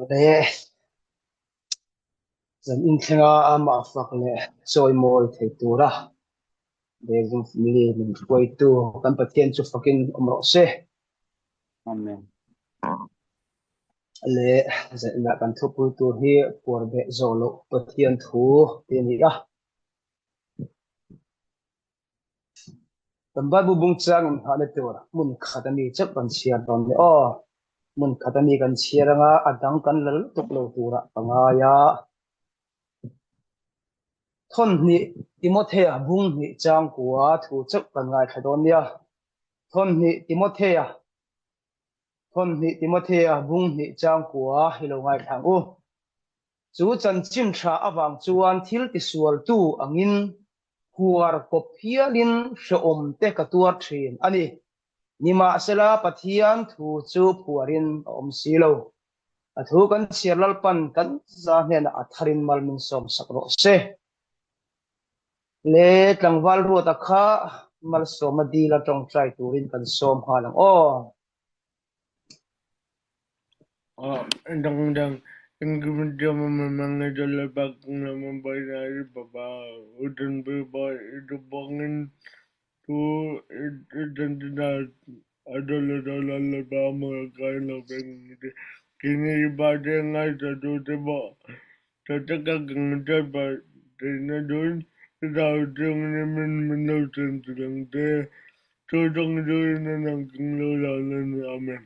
để dần in thenga ama phak le choi mol thei tura để dùng mi mình quay tu kan pathian chu fakin omro se Amen. le zai na kan thupu tu hi por be zolo pathian thu te ni a tamba bu bung chang ha le tura mun khatani chap kan sia don le o mun khatani kan sia ranga adang kan lal tuk lo tura pangaya thon ni timothea bung ni chang kwa thu chap kan ngai thadon nia thon ni timothea bung ni chang kwa hilo ngai thang u chu chan chim tha awang chuan thil ti sual tu angin huar kop hialin hreom te ka tuar thin ani nima sela pathian thu chu puarin om silo a thu kan sirlal pan kan za hnen a tharin mal min som sakro se le tlangwal ru ta kha mal soma di la tong trai turin kan som halang o Dang dia memang adalah bakung nama bayar bapa udan berbuat itu bangun tu dan tidak adalah dalam lama kain lebih kini ibadah ngai satu tebak tetapi kemudian pada dun tidak jangan menuntut sedang dia sedang dia nang kelolaan amen.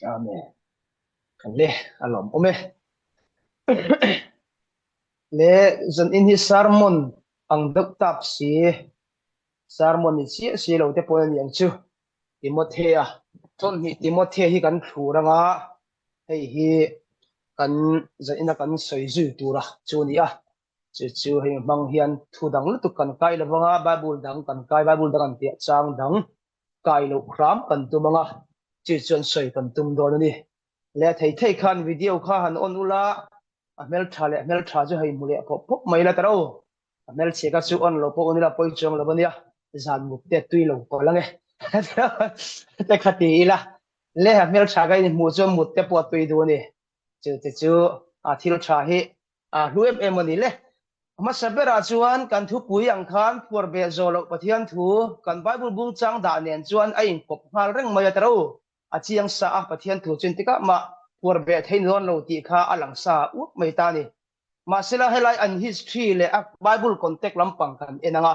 amen kan le alom ome le zan in hi sermon ang dak tap si sermon ni si lo te pon yang chu timothea ton hi timothea hi kan thuranga hei hi kan za ina kan soi zu tura chu ni a chu hei mang hian thu dang lu tu kan kai la wanga bible dang kan kai bible dang an tia chang dang kai lo khram kan tu manga chi chon soi kan tum do ni le thei khan video kha han on ula amel tha chu hei mule pop mai la taro amel cheka chu on lo po onila poi chong lo bania zan muk te tui lo ko lange te khati ila le amel tha ga ni mu chu mut te po tui du ni chu a thil tha hi a luem emani le ma sabera chuan kan thu pui ang khan puar be zolo pathian thu kan bible bung chang da nen chuan a in kop ngal reng mai taro a chiang sa a pathian thu chin tika ma puar be thein lon lo ti kha alang sa u mai ta ni ma sila helai an history le a bible context lampang kan enanga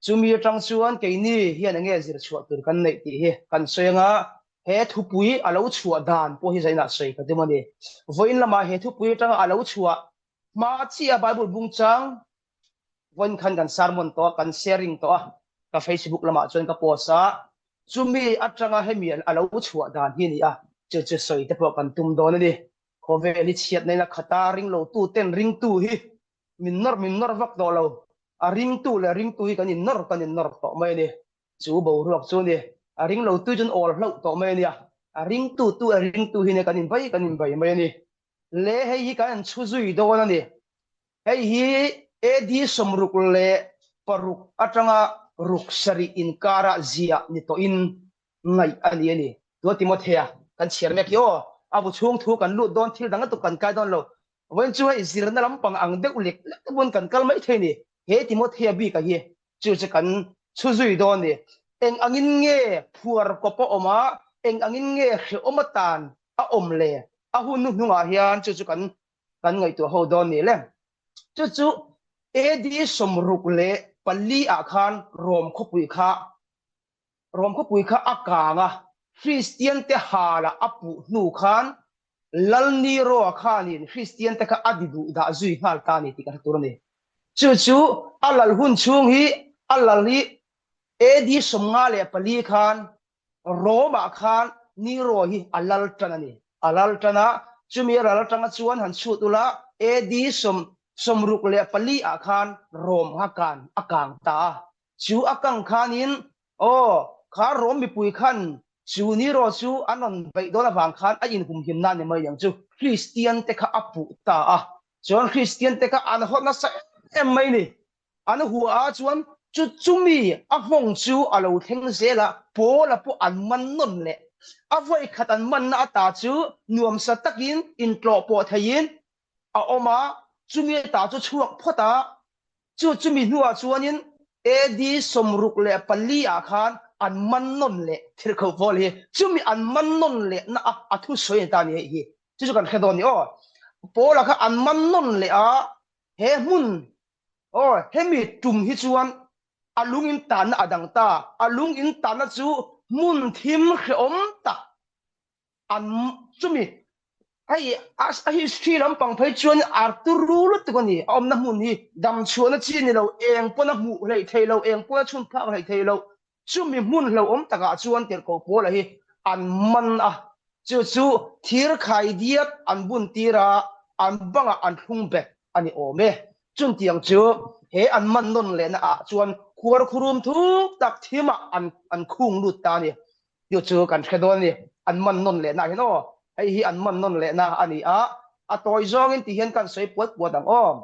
chumi tang chuan ke ni hian ange zir chhuat tur kan nei ti hi kan soyanga he thu pui alo chhuat dan po hi zaina soi ka demani voin lama he thu pui tang alo chhuat ma chia bible bung chang voin khan kan sermon to kan sharing to ka facebook lama chuan ka posta chumi atanga hemian alo chhuat dan hi ni a che soi te po kan tum don ni khove li chiat nei na khata ring lo tu ten ring tu hi min nor vak do lo a ring tu hi kan in nor to mai ni chu bo ruak chu ni a ring lo tu jun all hlo to mai ni a ring tu hi ne kan in bai mai ni le hei hi kan chu zui do na ni hei hi edi somruk le paruk atanga ruk sari in kara zia ni to in ngai ani ani to timothea kan chiar mek yo abu chung thu kan lu don thil dang tu kan kai don lo wen chu ai zir na lam pang ang de ulek lek bon kan kal mai the ni he timothea bi ka hi chu che kan chu zui don ni eng angin nge phuar ko po oma eng angin nge hre omatan a om le a hun nu nga hian chu chu kan ngai tu ho don ni le chu edi somruk le pali a khan rom khopui kha akanga christian te hala apu nu khan lalni ro khanin christian te kha adidu da zui hal tani ti ka turani chu alal hun chung hi alali edi somnga le pali khan roma khan ni ro hi alal tanani alal tana chumi alal tanga chuan han chutula edi somruk le pali a khan rom hakan akang ta chu akang khanin o kha rom mi pui khan chu ni ro chu anon bai do la wang khan a in hum him na ne mai yang chu christian te kha apu ta a chuan christian te kha an hot na sa em mai ni an hu a chuan chu chumi a hong chu alo theng zela pola po an man non le avoi khatan man na ta chu nuam sa takin in tlo po thain a oma chumi ta chu chuak phota chu chumi nuwa chuanin edi somruk le pali a khan an man non le thir kho vol hi chumi an man non le na a thu soi ta ni hi chu kan khedon ni o pola kha an man non le a he mun o he mi tum hi chuan alung in tan adang ta alung in tan chu mun thim khom ta an chumi ai as a history lam pang phai chuan arthur rule tu ni om na mun hi dam chuan chi ni lo eng pona mu lei thei lo eng pona chun phak lei thei lo chumi mun lo om taka chuan ter ko pola hi an man a chu chu thir khai diat an bun tira an banga an thung be ani ome chun tiang chu he an man non le na a chuan khuar khurum thuk tak thima an khung lut ta ni yo chu kan khedon ni an man non le na hi no ai hi an man non le na ani a toy zong in ti hian kan soi pot dang om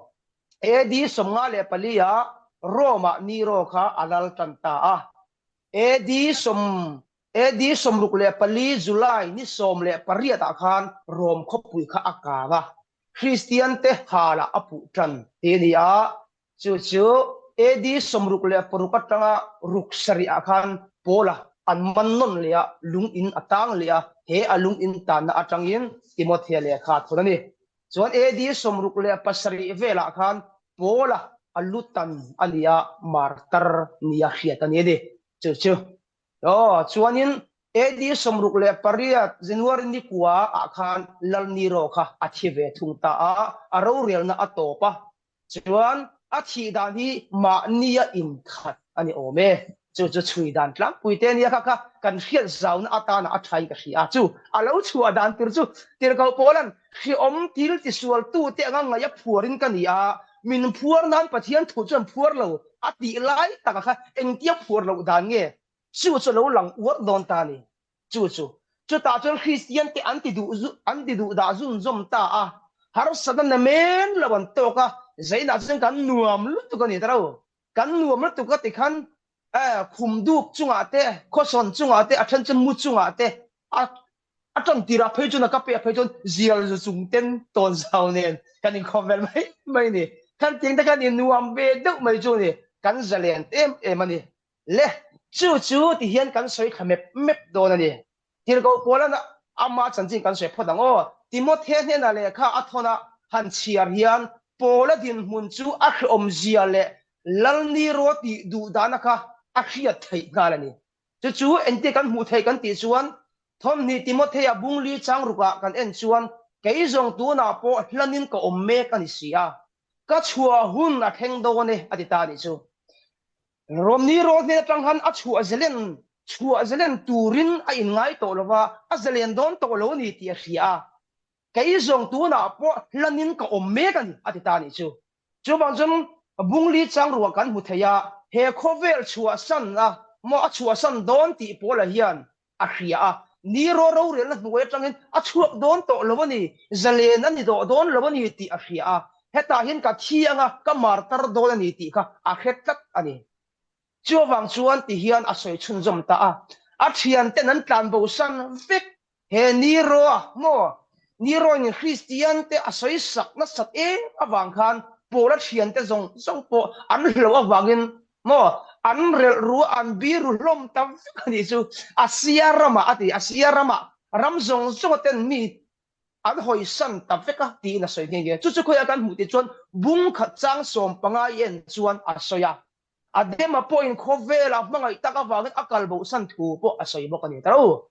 e di somnga le palia roma ni ro kha alal tanta a e di som ruk le pali july ni som le paria ta khan rom khopui kha akawa christian te hala apu tran te ni a chu chu e di som ruk le parukatanga ruk sari akhan pola an man non le lung in atang le he alung in tan na atangin timothea le kha thonani chuan e di som ruk le pasari vela khan pola alutan alia martar nia khiat ani de chu chu o chuanin edi somruk le paria january ni kwa akhan lalni ro kha athive thungta a ro rel na atopa chuan athi dan hi ma nia in khat ani ome chu chu chui dan tlang puite nia kha kha kan khial zaun atana athai ka hi a chu alo chu adan tir chu tir ko polan khi om til ti sual tu te anga ya phuarin kan ni a min phuar nan pathian thu chan phuar lo ati lai taka kha engtia phuar lo dan nge chu chu lo lang uat don ta ni chu ta chuan christian te anti du da zun zom ta a har sadan na men lawan to ka zaina chen kan nuam lu tu ka ni taro kan nuam lu tu ka ti khan khum duk chunga te khoson chunga te athan chen mu chunga te a ton tira phei chuna ka pe phei chun zial zu chung ten ton zau nen kan in convel mai ni kan ting ta kan in nuam be duk mai chu ni kan zalen em ani le chu ti hian kan soi khamep mep don ani tir go polan ama chanjing kan soi phodang o timothe ne na le kha athona han chiar hian pola din mun chu a khom zia le lalni ro ti du dana kha a khiat thei ngalani chu ente kan mu thei kan ti chuan thom ni timothe a bungli changruka kan en chuan keizong tu na po hlanin ka omme kan sia ka chua hun a theng do ne atita ni chu romni ro ne tanghan a chua zelen turin a in ngai to lova a zelen don to lo ni ti hria keizong tu na po hlanin ka omme kan atita ni chu bang jong bungli changruka kan mu theya he khovel chua san a mo a chua san don ti pola hian a hria ni ro re la nuwe tangin a chuak don to lowani zalen ani do don lowani ti a hria heta hin ka thianga ka martar do ani ti kha a khetlat ani chuwang chuan ti hian a soi chun zom ta a thian ten an tlan bo san vek he ni ro mo ni ro ni christian te a soi sak na sat e awang khan pola thian te zong po an lo awangin mo an rel ru an bi ru lom tam ani chu asia rama ram zong ten mi an hoi san ta veka ti na soi nge chu khoya kan mu ti chuan bung khat chang som panga yen chuan a soya adema point khovela mangai taka wangin akal bo san thu po a soi bo kan ni taro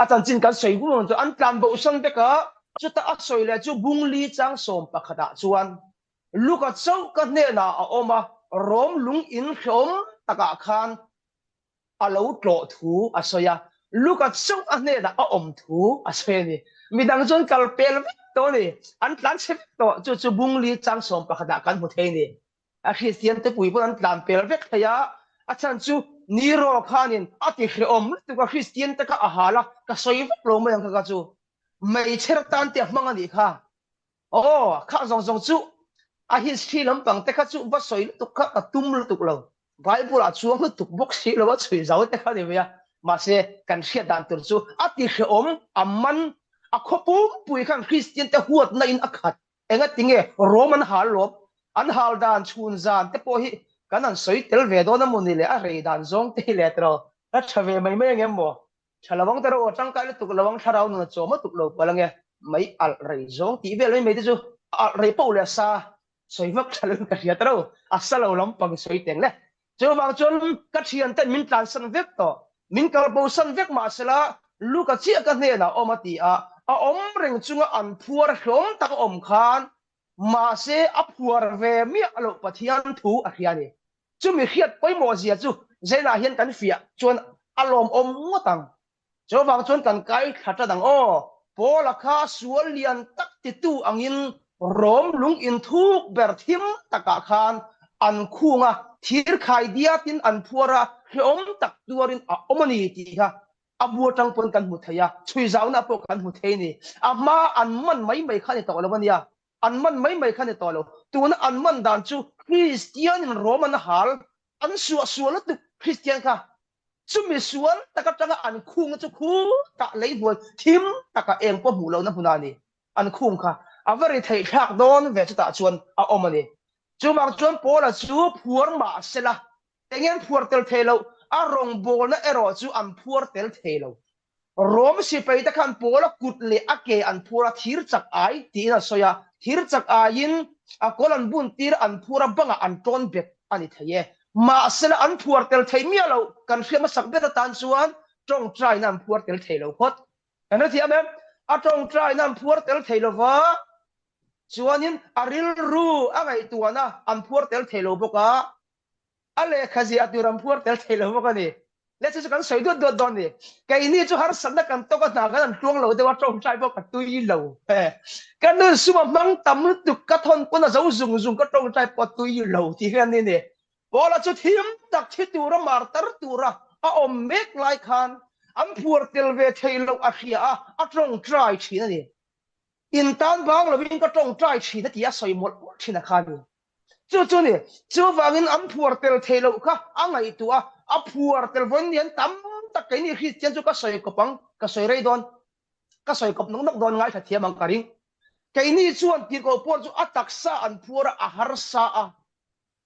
atan chin kan soi gu to an tlan bo san te ka chu ta a soi le chu bungli chang som pakhata chuan luka chau ka ne na a oma rom lung in khom taka khan alo tlo thu asoya luka chau a ne na a om thu asoya ni midang chon kalpel to ni an tlan se to chu bungli chang som pakhata kan mu the ni a christian te pui pon an tlan pel vek thaya a chan chu niro khanin ati khre om tu ka christian te ka ahala ka soi vek lo mo yang ka chu mai cher tan te hmanga ni kha kha zong chu a history lampang te kha chu ba soi tu kha ka tum lu tu lo bible a chuang lu tu bok si lo ba chui zau te kha ni ya mà sẽ cần thiết đàn tuần su à thì khi amman à khó pui khang Christian te huat na in akhat enga tinge Roman hal lop an hal dan chun zan te po hi kan an soi tel ve do na muni le a rei dan zong te le tro a thave mai mai ngem mo thalawang taro tang kai tuk lawang tharau na choma tuk lo palange mai al rei zong ti ve mai te chu al rei po le sa soi vak thalun ka ria tro asalo lam pang soi teng le chu wang chon ka thian ten min tlan san vek to min kal bo san vek ma sela lu ka chi ka ne na omati a reng chunga an phuar hlom tak khan mà sẽ áp phùa về mi alo pathian thu a hiani chu mi khiat poi mo zia chu zena hian kan fia chuan alom ngotang cho wang chuan kan kai thata dang o pola kha sual lian tak ti tu angin rom lung in thuk ber thim taka khan an khunga thir khai dia tin an phuara hlom tak tuarin a omani ti kha abu tang pon kan mu thaya chui zauna po kan mu theini ama an man mai mai khani to lawania an man mai mai khani to lo tun an man dan chu Christian in Roman hal an sual tu Christian kha chumi sual taka tanga an khung chu khu ta lei bual thim taka eng po mu lo na hunani an khung kha a very thei thak don ve chu ta chuan a omani chu mang chuan pola chu phuar ma sela tengen phuar tel thelo a rong bol na ero chu an phuar tel thelo rom si pai ta khan pola kutle ake an phura thir chak ai ti na soya thir chak ain a kolan bun tir an phura banga an ton bek ani thaye ma sela an phuar tel thei mi lo kan fiam sak be ta tan chuan tong trai nam phuar tel thei lo khot ana thi amem a tong trai nam phuar tel thei lo wa chuanin aril ru angai tuana an phuar tel thei lo boka ale khazi aturam phuar tel thei lo boka ni let's just kan soi do don ni kai ni chu har san da kan to ka na kan tuang lo de wa tong trai boka tui lo kan nu suma mang tam tu ka thon ko na zo zung ka tong trai po tui lo ti kan ni ni bola chu thim tak thi tu ra mar tar tu ra a om mek lai khan am phuar tel ve thei lo a khia a tong trai thi na ni in tan bang lo win ka tong trai thi na ti a soi mot thina khan chu ni chu wangin am phuar tel thei lo kha angai tu a phuar tel von nian tam tak kai ni Christian chu ka soi ko pang ka soi rei don ka soi kop nong nok don ngai tha thiam ang karing kai ni chuan ti ko por chu atak sa an phuara a har sa a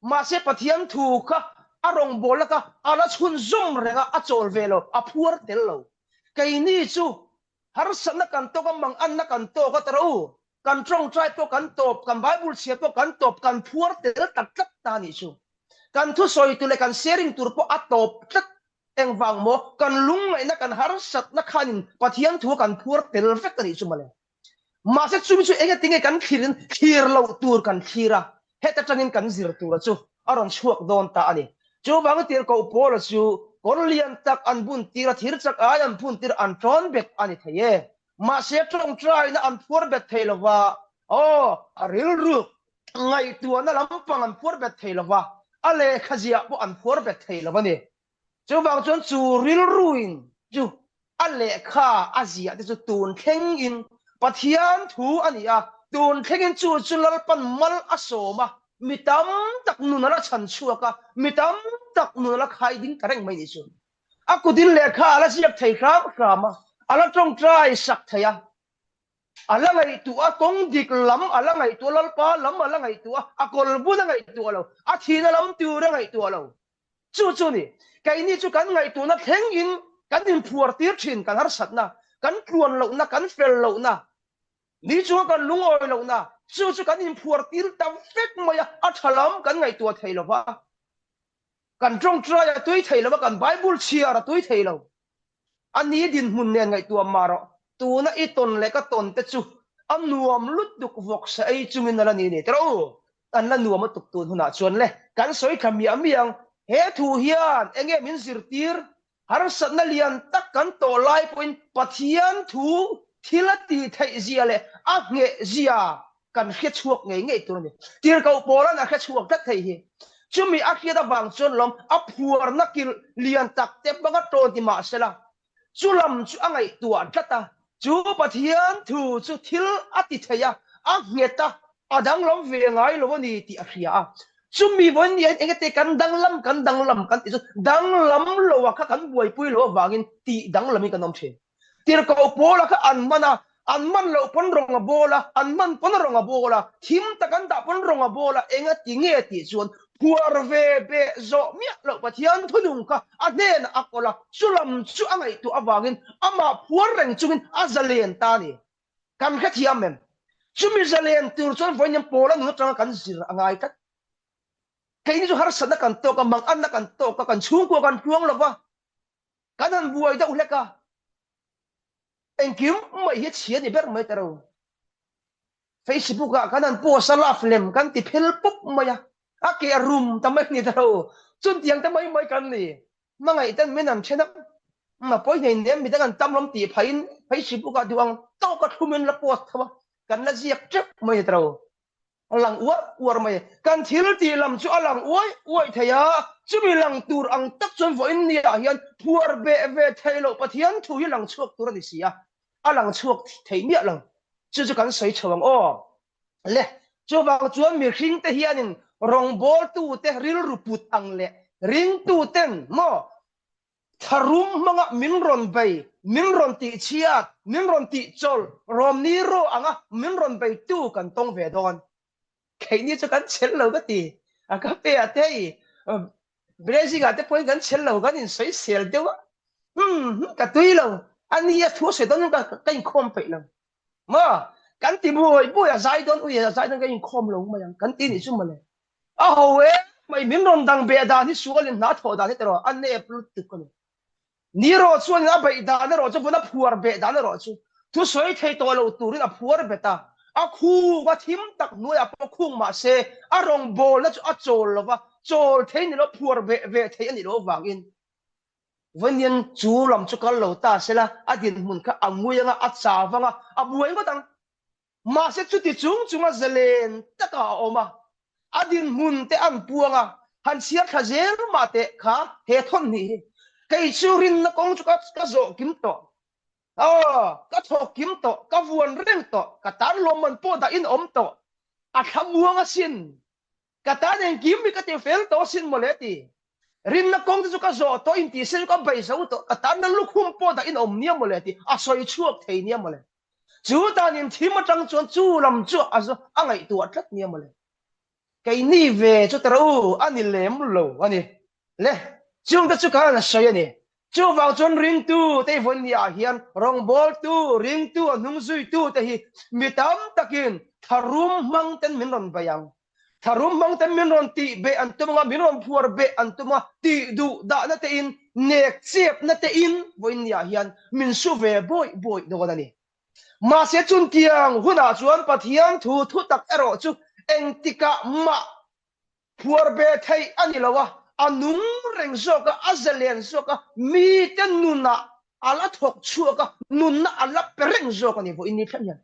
ma se pathian thu kha arong bolaka ala chun zum renga a chol velo a phuar tel lo kai ni chu har san na kan to ka mang an na kan to ka taro kan trong trai to kan top kan bible sia to kan top kan phuar tel tak tak ta ni chu kan thu soi tu le kan sharing tur po atop tak eng wang mo kan lung mai na kan har sat na khanin pathian thu kan phuar tel vek ni chu male ma se chu chu enge tinge kan khirin khir lo tur kan khira heta tangin kan zir tur chu aron chuak don ta ani chu bang tir ko pol chu korlian tak an bun tira thir chak ai an bun tir an tron bek ani thaye ma se trong trai na an phuar bet theilowa o aril ru ngai tu na lampang an phuar bet theilowa ale khazia po an phuar bet theilowa ni chu bang chon chu ril ruin chu ale kha azia te chu tun kheng in pathian thu ani a tun kheng in chu chulal pan mal asoma mitam tak nunala chan chuaka mitam tak nunala khai ding kareng mai ni chu akudin lekha ala siap thei kham khama ala tong trai sak thaya ala ngai tu a tong dik lam ala ngai tu lal pa lam ala ngai tu a kol bu na ngai tu lo a thina lam tu ra ngai tu lo chu ni kai ni chu kan ngai tu na theng in kan din phuar tir thin kan har sat na kan kluan lo na kan fel lo na ni chu kan lungoi lo na chu kan din phuar tir tam fek maya a thalam kan ngai tu thei lo wa kan tong trai a tui thei lo kan bible chia ra tui thei lo ani din mun nen ngai tu maro tu na I ton le ka ton te chu am nuam lut duk vok sa ai chungin na ni ni tro an la nuam tuk tun huna chuan le kan soi khami amiang he thu hian enge min sir tir har sat na lian tak kan to lai point pathian thu thilati thai zia le a nge zia kan khe chuak nge tu ni tir ko polan a khe chuak tak thei hi chumi a khia da bang chon lom a phuar na kil lian tak te banga ton ti ma sela chulam chu angai tua tata chu pathian thu chu thil ati thaya a ngeta adang lom ve ngai lo ni ti a khia chumi von ni engate kan dang lam kan ti dang lam lo wa kha kan buai pui lo wangin ti dang lami kan om the tir ko pola kha an man lo pon ronga bola an man pon ronga bola thim ta kan da pon ronga bola enga ti nge ti chuan puar ve be zo mi lo pathian thunung ka anen akola sulam chu angai tu awangin ama puar reng chungin azalen ta ni kan kha thiam mem chumi zalen tur chuan voinyam pola nu tanga kan zir angai kat cái này har sana kan to ka mang an kan to ka kan chung ko kan puang lo wa kanan buai da uleka en kim mai hi chia ni ber mai taro Facebook ka kanan po sala film kan ti phel pop maya ake room tamai ni taro chun tiang tamai mai kan ni mangai tan menam chena ma poi nei nem mi da kan tamlom ti phain Facebook ka duang to ka thumen la post thawa kan na ziak trep mai taro lang uar mai kan thil ti lam chu alang oi thaya chumi lang tur ang tak chon vo in nia hian puar be ve thailo pathian thu hi lang chuak tur ni sia alang chuak thei mi lang chu chu kan sei chawang o le chu wang chuan mi hring te hianin rong bol tu te ril ruput ang le ring tu ten mo tharum manga minron bay minron ti chiat minron ti chol rom ni ro anga minron bay tu kan tong ve don cái này cho cần chén lâu cái gì à các bé à thế Brazil à thế point cần chén lâu cái gì sấy sẹo đâu á cái túi lâu anh ấy thua sấy đó cái không phải lâu mà cần tìm bùi à giải đó ui à giải đó cái không lâu mà cần tìm gì chứ mà này à hầu ấy mày miếng rồng đằng bè đàn thì xuống lên nát thổ đàn hết rồi anh ấy plus tự con ni rồi xuống nát bè đàn rồi cho vốn nát phùa bè đàn rồi chứ thu sấy thấy tôi lâu tụi nó phùa bè ta a khu wa thim tak nuôi a po khung ma se a rong bol na a chol lova chol thein ni lo phuar ve thei ani lo wangin vanian chu lam chu kal lo ta sela a din mun kha amuyanga a chawanga a buai ko tang ma se chu ti chunga zelen taka oma a din mun te an puanga han sia kha zel ma te kha he thon ni kai churin na kong chu ka zo kim to ka thok kim to ka vuan reng to ka tan lom man po da in om to a thamuanga sin ka tan en kim mi ka te fel to sin moleti rin na kong chu ka zo to in ti sel ka bai zo to ka tan na lukhum po da in om nia moleti a soi chuak thei nia mole chu ta nin thima tang chuan chu lam chu a zo angai tu atlat nia mole kai ni ve chu taro ani lem lo ani le chung ta chu ka na soi ani chu wang chon ring tu te von ya hian rong bol tu ring tu nung zui tu te hi mitam takin tharum mang ten min ron bayang tharum mang ten min ron ti be antuma min ron phuar be antuma ti du da na te in nek chep na te in voin ya hian min su ve boy do na ni ma se chun tiang huna chuan pathian thu tak ero chu engtika ma phuar be thai ani lawa anung reng soka azalen soka mi ten nuna ala thok chuaka nuna ala pereng soka ni vo ini phyan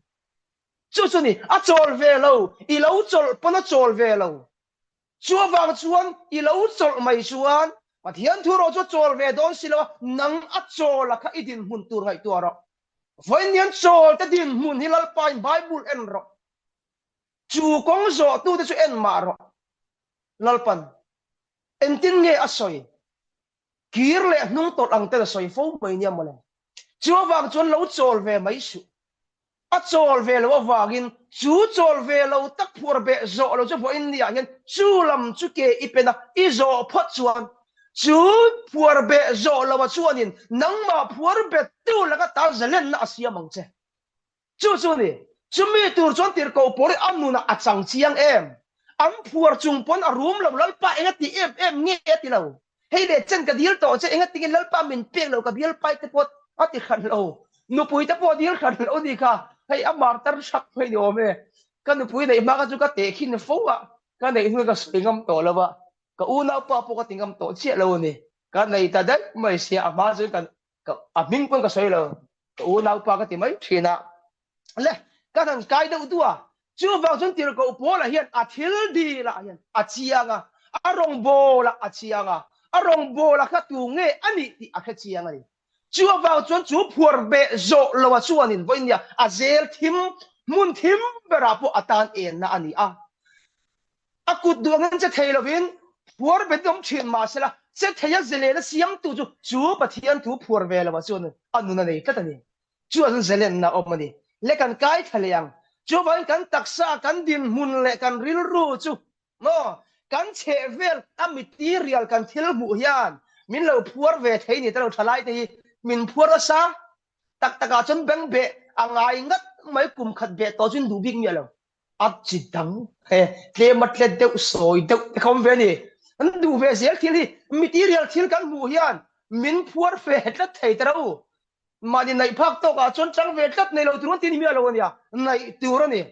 chu ni a chol ve lo I lo chol pona chol ve lo chu wang chuan I lo chol mai chuan pathian thu ro chu chol ve don silo nang a chol kha idin hun tur ngai tu ro voinian chol ta din mun hilal pain bible en ro chu kong zo tu te chu en ma ro lalpan entin nge asoi kir le nung tot ang te soi fo mai nia mole chu wang chon lo chol ve mai su a chol ve lo wangin chu chol ve lo tak phur be zo lo chu vo india hian chu lam chu ke ipena I zo phot chuan chu phur be zo lo wa chuanin nangma phur be tu la ka ta zalen na asia mangche chu ni chu mi tur chon tir ko por amnu na achang chiang em am phuar chung pon a room lo lalpa enga ti em nge ti lo hei le chen ka dil to che enga ti lalpa min pek lo ka bil pai te pot ati khan lo nu pui te po dil khan lo ni kha hei amar tar sak phei no me ka nu pui nei ma ka chu ka te khin fo wa ka nei hu ka swingam to lo wa ka una pa po ka tingam to che lo ni ka nei ta dai mai sia ama chu ka aming pon ka soi lo ka una pa ka ti mai thina le ka thang kai do tu a chu wang chon tir ko pola hian a thil di la hian a chianga a rong bo la a chianga a rong bo la kha tu nge ani ti a kha chianga ni chu wang chon chu phuar be zo lo wa chuanin voinia a zel thim mun thim bera po atan en na ani a akut duangan che thei lovin puar bedom thin ma sela che theya zele na siam tu chu pathian thu phur ve lawa chu anuna nei katani chu an zelen na omani lekan kai thaliang chu vai kan taksa kan din mun le kan ril ru chu mo kan che vel a material kan thil bu hian min lo puar ve thei ni talo thalai te min puar sa tak taka chon beng be angai ngat mai kum khat be to chin du big mi lo ap chi dang he tle matlet de soi de khom ve ni an du ve zel thil hi material thil kan bu hian min puar fe la thei taro mà đi này phát to cả chốn trắng về tất này lâu tuần tin mi lâu nha này tiêu rồi nè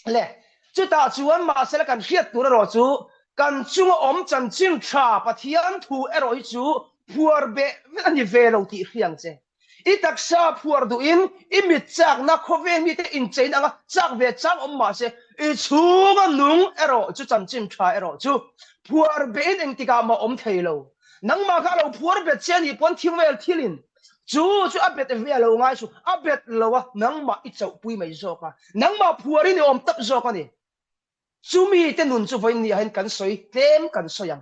lẽ chú ta chú anh mà sẽ là cần khiết tu rồi chú cần chú ông chân chính trả bắt hiền thu ở rồi chú phùa bẹ anh đi về lâu thì khiang chứ ít đặc sa phùa du in ít mít chắc na khó về mít in chế na chắc về chắc ông mà sẽ ít chú mà nung ở rồi chú chân chính trả ở rồi chú phùa bẹ anh thì cả mà ông thấy lâu nang mà cả lâu phùa bẹ trên thì bọn thiên về thiên linh chú abet về lâu ngay chú abet lâu à nang mà ít chậu bùi mấy giọt à nang mà phùa đi ôm tập giọt à nè chú mi tên nun chú với ni hen cần soi tem cần soi yang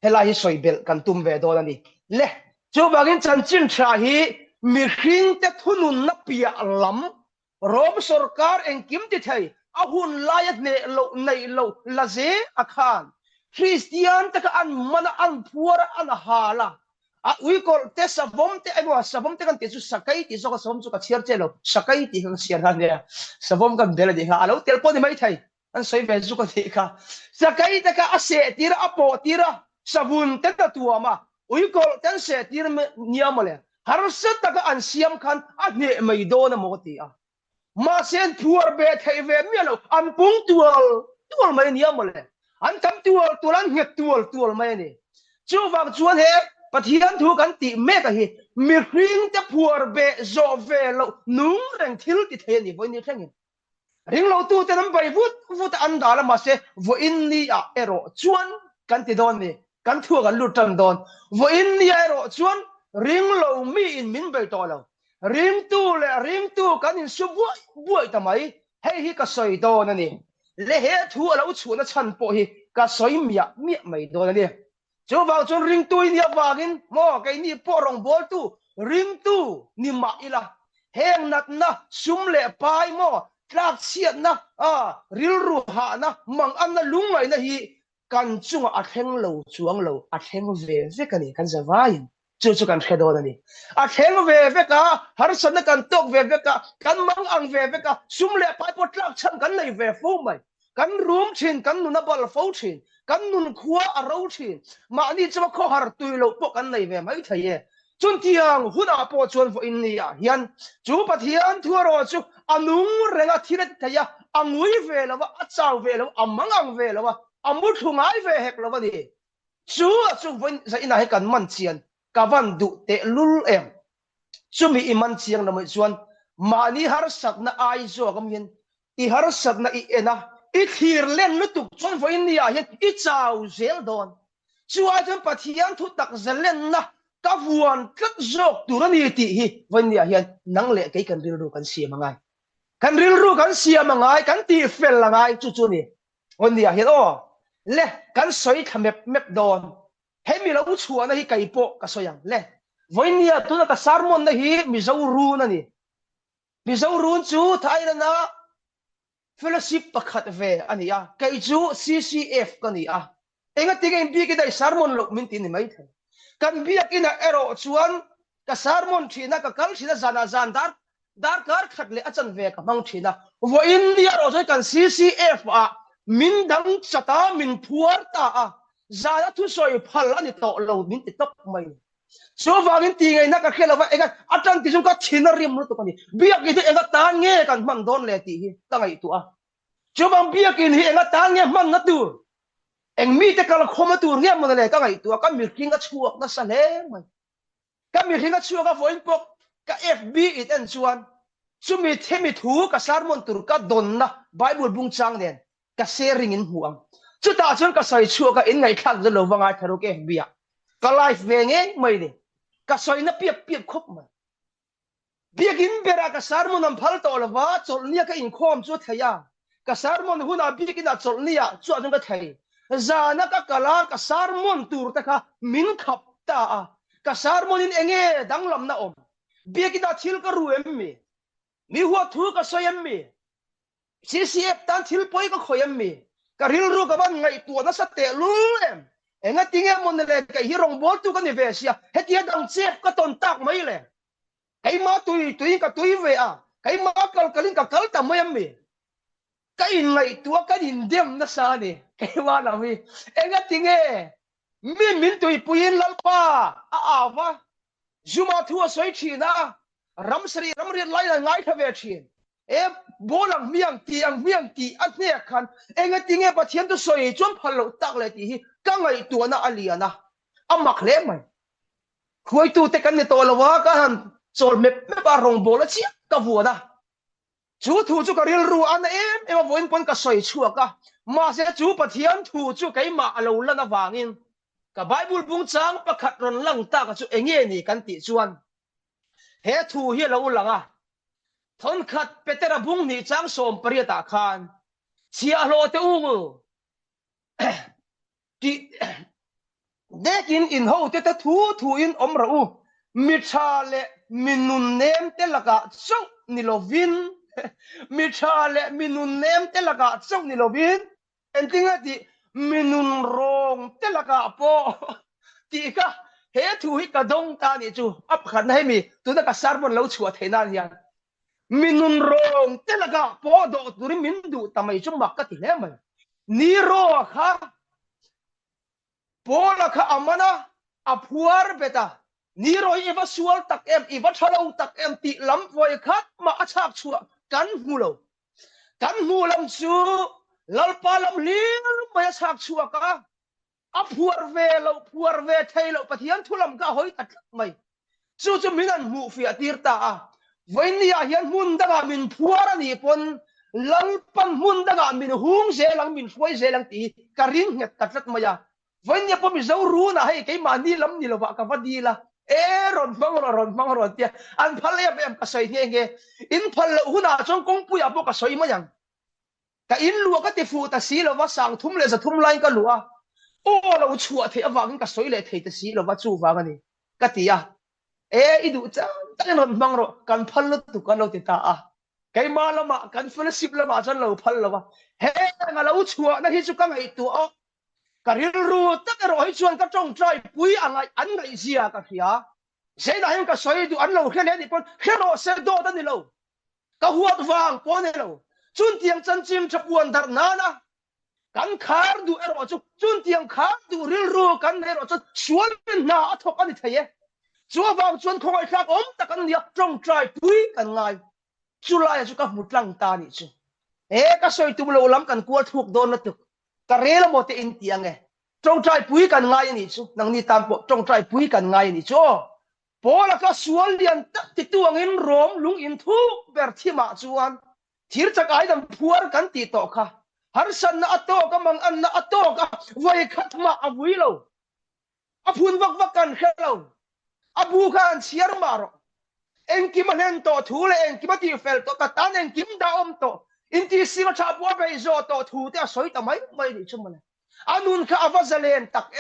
hay là hi soi bel cần tum về đó nè lẽ chú bagin chân chính trả hi mi khinh te thunun na pia lam rom sarkar en kim ti thai ahun layat ne lo nei lo la ze akhan Christian ta ka an mana an phùa an hala we call te sabom te ego sabom te kan te chu sakai ti so ka sabom chu ka chiar chelo sakai ti kan siar han ya sabom kan bela di ha alo telpon ni mai thai an soi ve chu ka ti ka sakai te ka ase tira apo tira sabun te ta tuama we call ten se tira niamole har se ta ka an siam khan a ne mai do na mo ti a ma sen puar be thai ve mi lo an pung tual mai niamole an kam tualan het tual mai ni chu wang chuan he pathian thu kan ti me ka hi mi ring te phuar be zo ve lo nung reng thil ti the ni voi ni thengin ring lo tu te nam bai vut an da la ma se vo in ni a ero chuan kan ti don ni kan thu kan lu tan don vo in ni ero chuan ring lo mi in min bai to lo ring tu kan in su buai ta mai hei hi ka soi do na ni le he thu lo chu na chan po hi ka soi mi mai do na ni chú vào chôn ring tu ni avagin mo cái ni porong bol tu ring tu ni ma ila heng nat na sum le pai mo trak siat na ril ru ha na mang an na lung mai na hi kan chunga a theng lo chuang lo a theng ve kan ni kan zawai chu kan khedo na ni a theng ve ka har san na kan tok ve ka kan mang ang ve ka sum le pai po trak chan kan nei ve fu mai kan room chin kan nu na bal fo chin kan nun khua a ro thin ma ni chama kho har tuilo po kan nei ve mai thaye chun tiang huna po chon fo in ni a hian chu pathian thu ro chu anung renga thiret thaya angui ve lawa a chaw ve lawa amangang ve lawa amu thungai ve hek lawa ni chu von za ina he kan man chian ka van du te lul em chu mi iman chiang na mai chuan ma ni har sak na ai zo gam hin I har sak na I ena I thir len lu tuk chon vo in ni a hian I chaw zel don chu a jan pathian thu tak zelen na ka vuan tlak zok turani ti hi von ni a hian nang le kai kan ril ru kan sia mangai kan ril ru kan sia mangai kan ti fel langai chu ni von ni a hian o le kan soi thamep mep don he mi lo chuan na hi kai po ka soyang le von ni a tu na ka sarmon na hi mi zo ru na ni mi zo ru chu thai na fellowship pakhat ve ania kai chu CCF kania enga tingin bi kidai sermon lok min tin mai the kan biak ina ero chuan ka sermon thina ka kal thina zana zan dar kar khatle achan ve ka mang thina vo india ro joi kan CCF a min dang chata min phuar ta a zana thu soi phal ani to lo min ti top mai so wangin ti ngai na ka khela wa ega atan ti jung ka thina rim lu to kani biak gi ega ta nge kan man don le ti hi ta ngai tu a cho bang biak in hi ega ta nge man na tu eng mi te kala khoma tu nge man le ka ngai tu ka mi king ka chuak na sa le mai ka mi king ka chuak ka voin pok ka FB it en chuan chu mi themi thu ka sermon tur ka don na bible bung chang nen ka sharing in huang chu ta chon ka sai chuak ka in ngai thak zo lo wanga tharu ke FB a ka life ve nge mai ni ka soi na piep khop ma biagin bera ka sermon am phal to lawa chol nia ka in khom chu thaya ka sarmon huna bikina cholnia chu anung ka thei zana ka kala ka sarmon tur ta kha min khap ta a ka sarmon in enge danglam na om bikina thil ka ruem mi huwa thu ka soyem mi CCF tan thil poi ka khoyem mi ka ril ru ka ban ngai tu na sa te lu em enga tinge mon le ka hirong bol tu ka ni ve sia hetia dang chep ka ton tak mai le kai ma tui ka tui ve a kai ma kal kalin ka kal ta mai mi kai ngai tu ka in dem na sa ni kai wa na mi enga tinge min tui puin lalpa a awa zuma thu soi thina ramsri ramri lai la ngai tha ve thin e bolang miang ti an ne khan enga tinge pathian tu soi chom phalo tak le ti hi ka ngai tu na aliana amak le mai khoi tu te kan ni to lawa ka han chol me ba rong bola chi ka vu da chu thu chu ka ril ru an em voin pon ka soi chua ka ma se chu pathian thu chu kai ma alo la na wangin ka bible bung chang pakhat ron lang ta ka chu enge ni kan ti chuan he thu hi lo langa thon khat petera bung ni chang som pariata khan chia lo te u ki dekin in ho te thu in om ra u mi tha le minun nem te laka chong ni lovin mi tha le minun nem te laka chong ni lovin entinga ti minun rong te laka po ti ka he thu hi ka dong ta ni chu ap khan hai mi tu na ka sarmon lo chua theina hian minun rong te laka po do turi min du tamai chu mak ka ti le mai ni ro kha pola kha amana aphuar beta ni roi iwa sual tak em iwa thalo tak em ti lam voi khat ma achak chua kan mulam chu lalpa lam lir ma achak chua ka aphuar ve thailo pathian thulam ka hoi tak mai chu minan mu fi atirta a voinia hian mun daga min phuar ani pon lalpan mun daga min hung zelang min foi zelang ti karin nget katlat maya voinia po mi zo ru na hai kai mani lam ni lo ba ka vadila ron mang ron tia an phale em ka soi nge in phal huna chong kong pu ya bo ka soi ma yang ka in lu ka te fu ta si lo wa sang thum le za thum line ka luwa o lo chua the awang ka soi le the ta si lo wa chu wa ngani ka tia idu cha ta ron mang ro kan phal tu ka lo ti ta a kai ma lama kan fellowship lama chan lo phal lo wa he nga lo chua na hi chu ka ngai tu o ka ril ru tak ro hi chuan ka tong trai pui angai an ngai zia ka khia se na hem ka soi du an lo khle ni pon khero se do da ni lo ka huat wang pon ni lo chun tiang chan chim chapuan dar na na kan khar du ero chu chun tiang khar du ril ru kan ero chu suan na athok ani thaye chu wang chuan khoi khak om ta kan nia tong trai pui kan ngai chu lai chu ka mutlang ta ni chu ka soi tu lo lam kan kual thuk don na tu karela mo te in tiang trong trai pui kan ngai ni chu nang ni tam po trong trai pui kan ngai ni chu pola ka sual lian tak ti tuang in rom lung in thu ber thima chuan thir chak ai dam phuar kan ti to kha har san na ato ka mang an na ato ka voi khat ma avui lo aphun vak kan khelo abu kan siar maro enki manen to thule enki mati fel to ka tan enkim da om to inti sima cha bo be zo to thu te soi ta mai ni chumana anun ka avazalen tak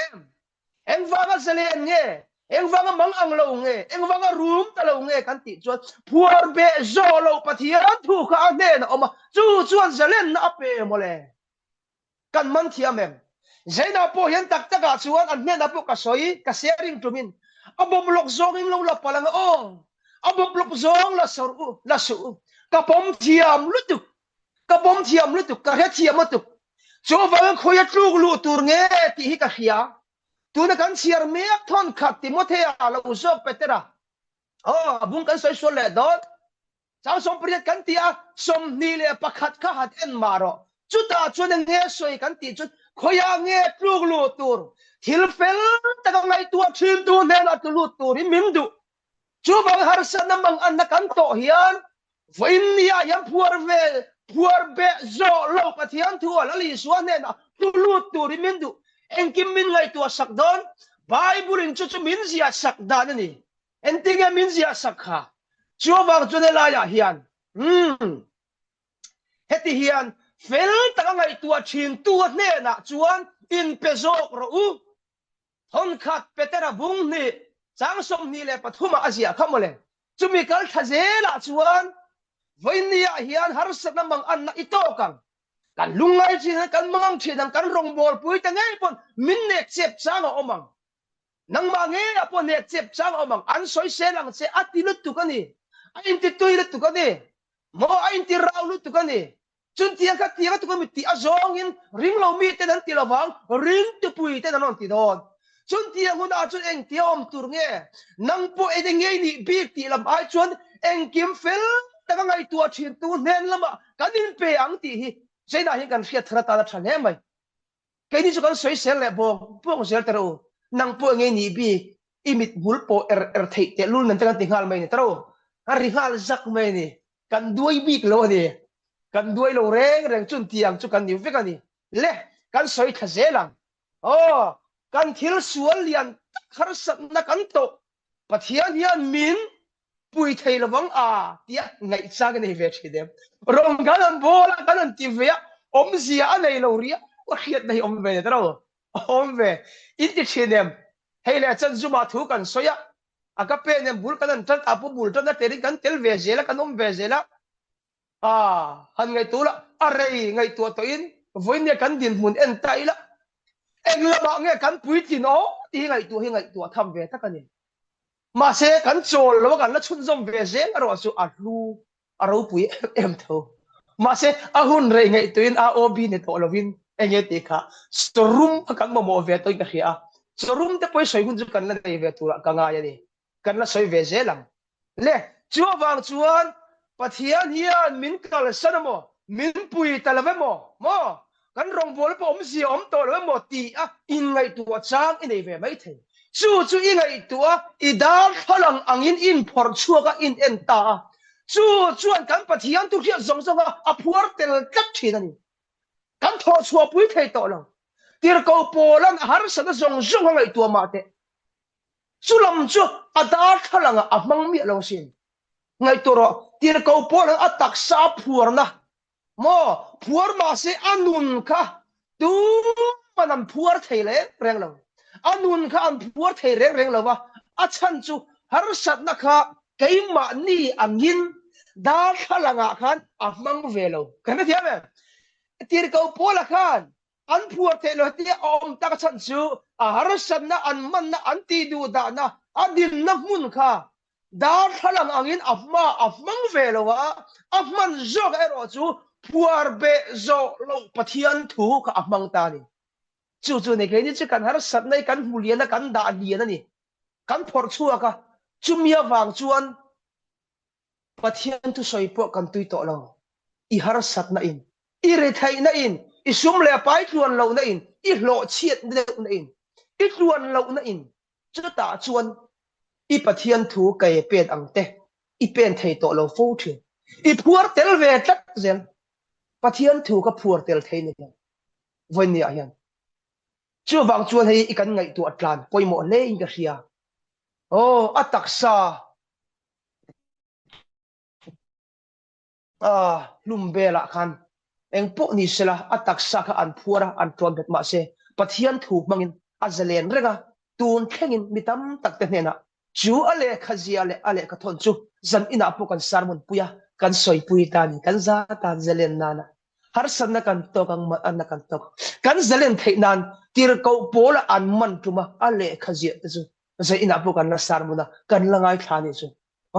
em wanga zalen nge em wanga mang ang lo nge em wanga room ta lo nge kan ti chuan phuar be zo lo pathia thu kha ne na oma chuan zalen na ape mole kan man thiam em zaina po hian tak taka chuan an ne na po ka soi ka sharing tumin abom lok zong in lo la palang o abom lok zong la su ka pom thiam lutuk ka he thiam tu cho wang khoya tluk lu tur nge ti hi ka khia tu na kan siar mek thon khat timothea lo zok petera bung kan soi so le dot chang som priat kan tia som ni le pakhat kha hat en maro chuta chun nge soi kan ti chu khoya nge tluk lu tur thil fel ta ka ngai tu thin tu ne na tu lu tur min du chu wang har san mang an na kan to hian voin ya yam phuar be zo lo pathian thu la li suan ne na tu lu tur min du en kim min ngai tu sak don bible in chu min zia sak dan ni en tinga min zia sak kha chu wang chu ne la ya hian heti hian fel taka ngai tua thin tua ne na chuan in pezok ro u hon khat petera bung ni chang som ni le pathuma asia khamole chumi kal thazela chuan voinia hian har sakna mang an na itokang kan lungai chi kan mang chi dang kan rong bol pui ta ngai pon min nek chep chang omang nang ma nge apon nek chep chang omang an soi selang se atilut tu kani ain ti tuilut tu kani mo ain ti raulut tu kani chun tiang ka tu kami ti azong in ring lo mi te nan ti lawang ring tu pui te nan ti don chun tiang hun a chun eng ti om tur nge nang po e nge ni big ti lam ai chun eng kim fel ta ngai tua thin tu nen lama kanin pe ang ti hi sei na hi kan fiat thara ta than he mai cái ní cho con soi sel le bo sel taro nang po nge ni bi imit bul po thei te lul nan tan tingal mai ni taro ari hal zak mai ni kan duai bik lo ni kan duai lo reng chun tiang chu kan ni ve kan ni le kan soi khazelang oh kan thil sual lian khar sat na kan to pathian hian min pui thei lawang a tia ngai cha cái này về chi dem rong kan an bola kan an ti ve om zia nei lo ria wa khiat nei om ve taro om ve in ti chi dem hei le chan zuma thu kan soya aka pe nem bul kan an tan apu bul tan te ri kan tel ve zela kan om ve zela a han ngai tu la arei ngai tu to in voi ne kan din mun en tai la eng la ba nge kan pui ti no ti ngai tu tham ve ta kan ni mà sẽ cắn trộn nó gần nó chun dòng về dễ rồi số à ru bụi em thâu mà sẽ hun rei ngay tuyên obi này thọ lovin anh ấy tiếc ha storum cắn mò về tôi cái kia storum te poi soi hun chu cắn là đây về tu cả ngay đi cắn là soi về dễ lắm lẽ chúa vàng chuan pathian hian min kal san mo min pui ta la mo cắn rong bol po om si om to la mo ti in ngay tu chang in đây về mấy thế chu ingai tua idal phalang angin in phor chuaka in enta chuan kan pathian tu khia zong zonga a phuar tel tlak thina ni kan tho chua pui thei to lo tir ko polan har sana zong zong ngai tua ma te chulam chu adal phalang a mang mi lo sin ngai to ro tir ko polan a tak sa phuar na mo phuar ma se anun kha tu manam phuar thei le reng lo anun kha an puar thei reng lawa a chan chu har sat na kha keima ni angin da khalanga khan a mang velo kana thiame tir ko pola khan an puar thei lo ti om ta chan chu a har sat na an man na an ti du da na adin na mun kha da khalang angin afmang velo wa afman jog ero chu puar be zo lo pathian thu ka afmang ta ni chu này cái như kan har sat nei kan hulian na kan da lian ani kan phor chua ka chumia wang chuan pathian tu soi po kan tui to lo I har sat na in I re thai na in I sum le pai chuan lo na in I lo chiat na in I chuan lo na in chu ta chuan I pathian thu kai pen ang te I pen thei to lo fo thi I phuar tel ve tlak zel pathian thu ka phuar tel thei ni voi ni a hian chưa vang chuan hei ikan ngai tu atlan poimo le in ka hria ataksa lumbela khan eng po ni sela ataksa kha an phuara an tron bet ma se pathian thu mangin azalen rega tun thengin mitam takte hena chu ale khazia ale ka thon chu zan ina po kan sarmon puya kan soi pui tani kan za ta zelen nana har san na kan to kang ma an kan to kan zelen theinan tir ko pola an man tuma ale khazia chu zai ina po kan na sarmuna kan langai thani chu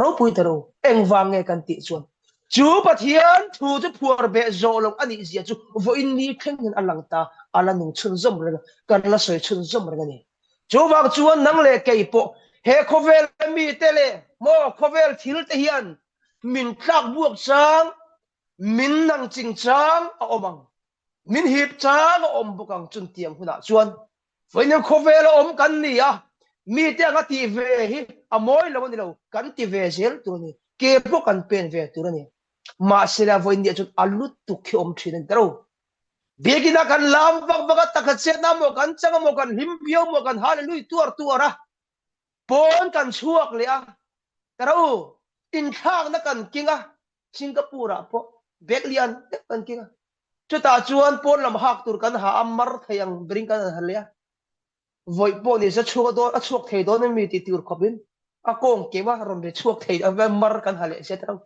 ro pui taro eng wange kan ti chuan chu pathian thu chu phuar be zolong ani zia chu vo in ni thengin alangta ala nung chun zom rega kan la soi chun zom rega ni chu wang chuan nang le kei po he khovel mi tele mo khovel thil te hian min tlak buak chang min nang ching chang a omang min hip chang a om bukang chun tiang huna chuan voinem khovel om kan ni mi te nga ti ve hi a moi lo ni lo kan ti ve zel tu ni ke po kan pen ve tu ni ma sila voin dia chut alut tu khi om thinen tro begina kan lam bak bak tak che na mo kan chang mo kan him bio mo kan hallelujah tuara pon kan chuak le tro in thang na kan kinga Singapore po Beklian kan kinga chu ta chuan pon lam hak tur kan ha amar thayang bring kan halia voi po ni sa chuak do a chuak thei do na mi ti tur khopin a kong ke wa rom be chuak thei a mar kan hale se tang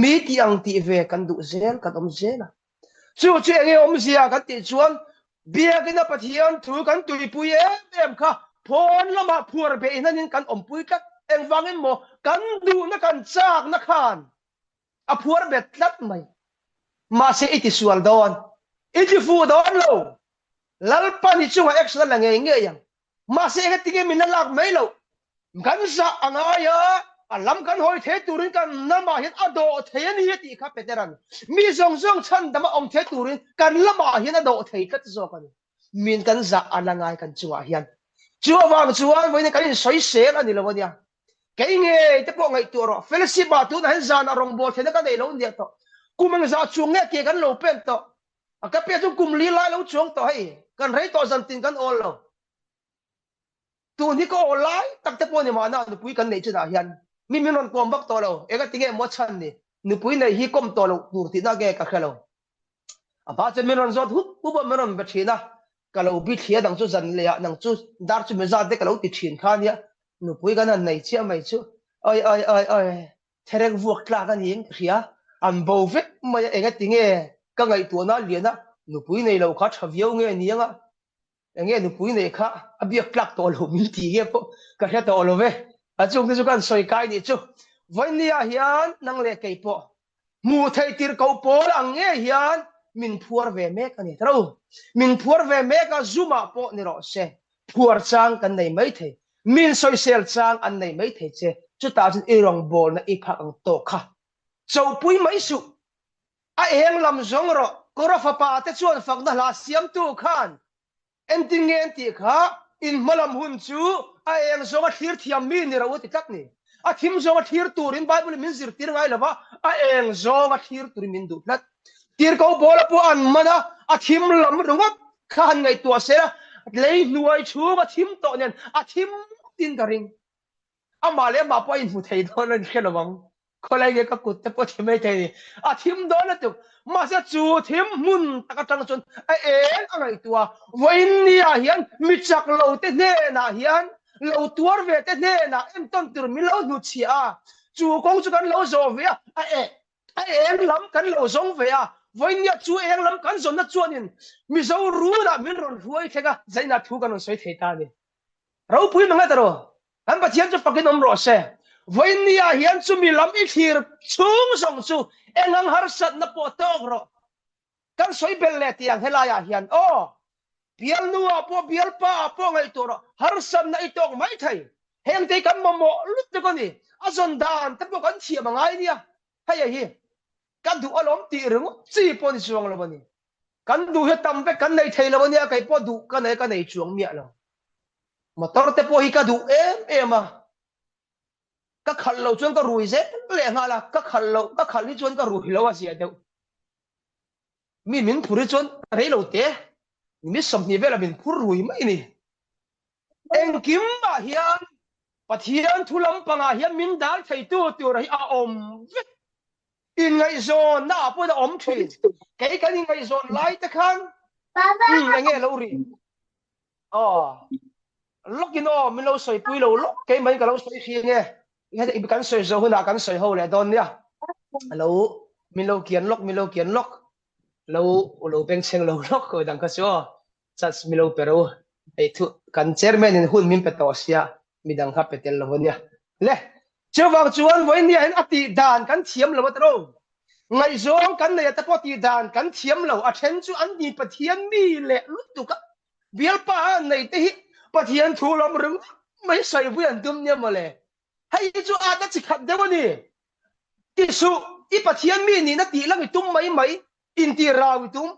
mi ti ang ti ve kan du zel kan om zela chu chu enge om zia kan ti chuan bia gina pathian thu kan tui pui em kha phon lama phur be inanin kan om pui tak eng wangin mo kan du na kan chak na khan a phur be tlat mai ma se iti sual don iti fu don lo lalpa ni chunga extra la nge yang ma se ga tige min lak mai lo gan sa anga ya alam kan hoi the turin kan nama hin ado the ni ti kha peteran mi zong zong chan dama om the turin kan lama hin ado the kat zo kan min kan za alangai kan chuwa hian chuwa wang chuan voi ne kan soi se ani lo nia cái nghe te po ngai tu ro fellowship ba tu na han zan arong bo the na kan dei lo ndia to kumang za chung nge ke kan lo pen to a ka pe chung kum li lai lo chung to hai kan rei to zan tin kan ol lo tu ni ko lai tak te po ni ma na nu pui kan nei chu da hian mi mi non kom bak to lo e ka tinge mo chan ni nu pui nei hi kom to lo tur ti na ge ka khelo a ba che mi non zot hu hu ba mi non ba thina ka lo bi thia dang chu zan le ya nang chu dar chu me za de ka lo ti thin khan ya nu pui kan an nei chia mai chu oi therek vuak tla kan yin khia an bo ve ma e ga tinge ka ngai tu na liana nu pui nei lo kha thaviau nge nianga nghe nu pui nei kha abia plak to lo mi ti ge po ka he to lo ve a chung chu kan soi kai ni chu voi nia hian nang le kei po mu thei tir ko pol ang nge hian min phuar ve me ka ni tro min phuar ve me ka zuma po ni ro se phuar chang kan nei mai the min soi sel chang an nei mai the che chu ta jin irong bol na i phak ang to kha chau pui mai su a eng lam zong ro ko ro fa pa te chuan fak na la siam tu khan en tin ngen ti kha in malam hun chu a eng zong a thir thiam mi ni ro ti tak ni a thim zong a thir turin bible min zir tir ngai lawa a eng zong a thir turin min du plat tir ko bol po an mana a thim lam runga khan ngai to se lei nuai chu a thim to nen a thim tin daring amale ma po in hu thei do na khelawang kholai ge ka kut te po thimai thei a thim do na tu ma sa chu thim mun taka tang chon a en angai tua voin nia hian mi chak lo te ne na hian lo tuar ve te ne na em ton tur mi lo nu chia chu kong chu kan lo zo ve a en lam kan lo zong ve a voin nia chu en lam kan zon na chuanin mi zo ru na min ron ruai thega zaina thu kan soi thei ta ni ro pui manga taro an ba thiam chu pakin om ro se voin nia hian chu mi lam i thir chung song chu engang har sat na po tok ro kan soi bel le tiang helaya hian o bial nuwa po bial pa po ngai to ro har sat na i tok mai thai heng te kan mo lut te ko ni azon dan te po kan thia mangai nia hay hi kan du alom ti rung chi po ni chuang lo bani kan du he tam pe kan nei thei lo bani kai po du kan nei chuang mia lo motor te po hi ka du em a ka khal lo chuan ka rui ze le nga la ka khal hi chuan ka rui lo a sia deu mi min phuri chuan rei lo te mi som ni vela min phur rui mai ni eng kim ba hian pathian thulam panga hian min dal thei tu rai a om in ngai zon na po da om thin kai kan ngai zon lai ta khan nge lo ri lokin o min lo soi pui lo lok kai mai ka lo soi khi nge nghe thì cắn sợi dầu hơn là cắn sợi hậu lại đòn nhá lâu mình lâu kiến lốc lâu bên xem lâu lốc rồi đằng cái số chắc mình lâu pero ấy thu cắn chairman in hun mình petosia mình đang hấp petel lâu nhá lẽ chưa vào chuan với nia anh ati đàn cắn thiếm lâu đâu ngày zong cắn này ta có ti đàn cắn thiếm lâu à chen chu anh đi pathian mi lệ lúc tu cả biar pa này te pathian thu lắm rừng mấy sợi vui anh tum nhá mà lệ hay chu ada chi khat dewa ni isu i pathian mi ni na ti lang itum mai in ti raw itum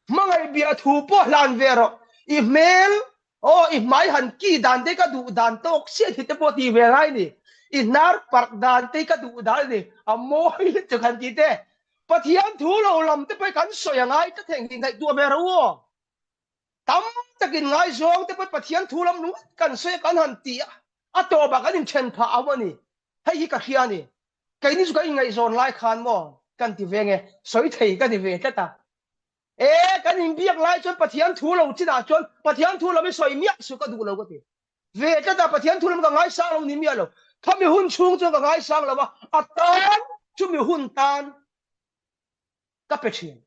mangai bia thu po hlan vero i mel i mai han ki dan te ka du dan tok se thi te po ti ve rai ni i nar par dan te ka du dal ni amoi chu khan ti te pathian thu lo lam te pe kan so yang ai ta theng tin thai tu be ro tam takin ngai zong te pe pathian thu lam nu kan se kan han ti ato ba kan chen pha awani hay hi ka khiani kai ni su ka ngai zon lai khan mo kan ti venge soi thei ka ni ve ta kan in biak lai chon pathian thu lo china chon pathian thu lo mi soi miak su ka du lo ko ti ve ta pathian thu lo ka ngai sang lo ni mi lo thami hun chung chon ka ngai sang lo ba atan chu mi hun tan ka pe thin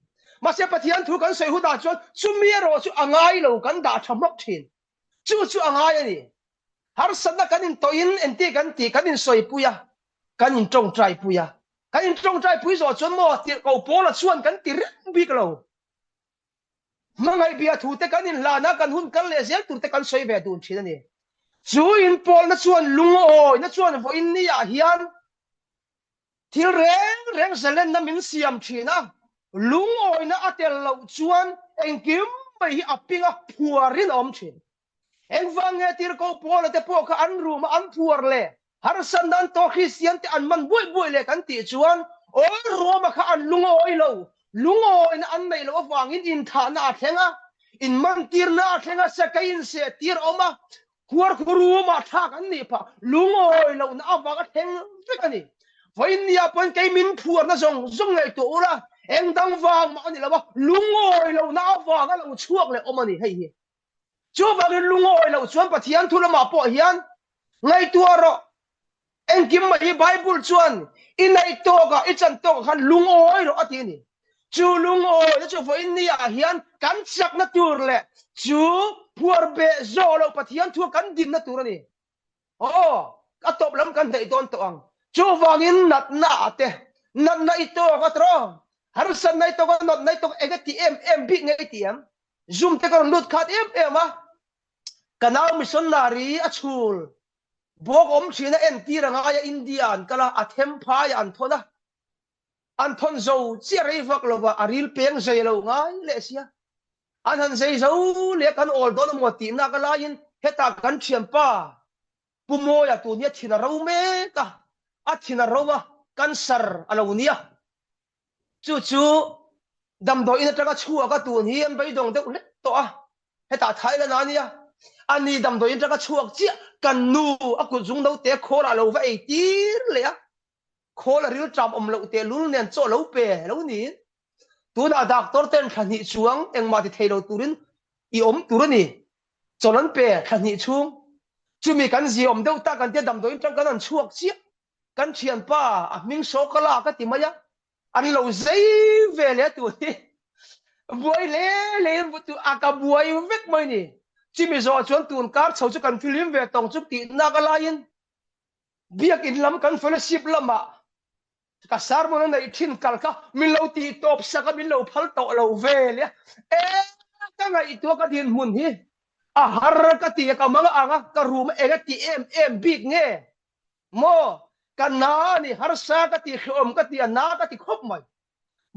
ma se pathian thu kan soi hu da chon chu mi ro chu angai lo kan da thamok thin chu angai ani har sanna kan in toin enti kan ti kan in soi puya kan in tong trai puya kan in tong trai pui zo chon mo ti ko po la chuan kan ti bi ka lo mangai bia thu te kan in la na kan hun kan le zel tur te kan soi ve dun thina ni chu in pol na chuan lungo oi na chuan vo in ni a hian thil reng zelen na min siam thina lungo oi na atel lo chuan engkim mai apinga phuarin om thin engwang he tir ko pol te po ka an rum an phuar le har san dan to christian te an man boi le kan ti chuan o roma kha an lungo oi lo lungo in an nei lo wangin in tha na thenga in man tir na thenga sakain se tir oma kuar kuru ma tha kan ni pa lungo lo na awaga theng ani voin nia pon kai min phuar na zong ngai to ura eng dang wang ma ni lo lungo lo na awaga lo chuak le omani hei hi chu wangin lungo lo chuan pathian thula ma po hian ngai tuaro eng kim mai bible chuan inai to ga ichan to khan lungo ro atini chu lungo na chu voin nia hian kan chak na tur le chu phuar be zo lo pathian thu kan din na tur ani ka top lam kan dei don to ang chu wangin nat na ito ka tro har san nai to ka not nai to egati em bi ngai tiam zoom te kan lut khat em a kanau missionary a chul bok om china en ti ranga ya indian kala athem pha ya an thona an thon zo chi rei vak lo ba aril peng zai lo ngai le sia an han zai zo le kan ol don mo ti na kala in heta kan thiam pa pumo ya tu nia thina ro me ka a thina ro wa kan sar alo nia chu dam do ina taka chua ka tu hi em bai dong de le to a heta thaila na nia ani dam do ina taka chuak chi kan nu a ku jung do te khora lo va ei tir le a khola ril tram om lo te lul nen cho lo pe lo ni tu na doctor ten thani chuang eng ma ti thailo turin i om turani cholan pe thani chung chumi kan zi om deuh ta kan te dam do in tang kan an chuak chi kan thian pa a ming so kala ka ti maya an lo zai ve le tu ni buai le tu aka buai vek mai ni chimi zo chuan tun kar chho chu kan film ve tong chu ti na ka lain biak in lam kan fellowship lama ka sarmon na ithin kal ka min lo ti top saka min lo phal to lo ve le ta ngai to ka din mun hi a har ka ti ka mga anga ka room e ti em big nge mo ka na ni har sa ka ti khom ka ti na ka ti khop mai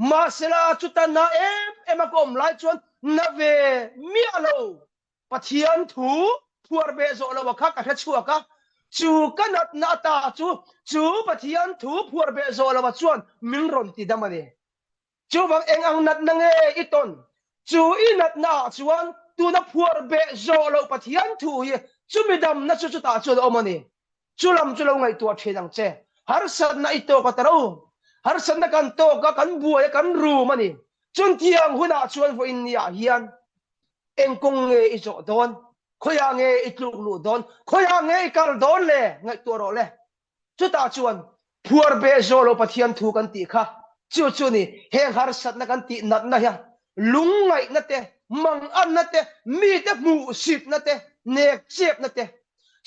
ma sela chuta na em a kom lai chuan na ve mi alo pathian thu phuar be zo lo kha ka chua ka chu kanat na ta chu pathian thu phuar be zo lo chuan min ron ti damani chu bang eng ang nat na nge iton chu inat na chuan tu na phuar be zo lo pathian thu hi chu midam na chu ta chu omani chu lam chu lo ngai tu thenang che har san na ito ka taro har san na kan to ka kan buai kan ru mani chun tiang huna chuan vo in ya hian eng kong nge izo don khoya nge itluk lu don khoya nge ikal don le ngai tu ro le chu ta chuan phuar be zo lo pathian thu kan ti kha chu ni heng har sat na kan ti nat na ya lung ngai na te mang an na te mi te mu sip na te nek chep na te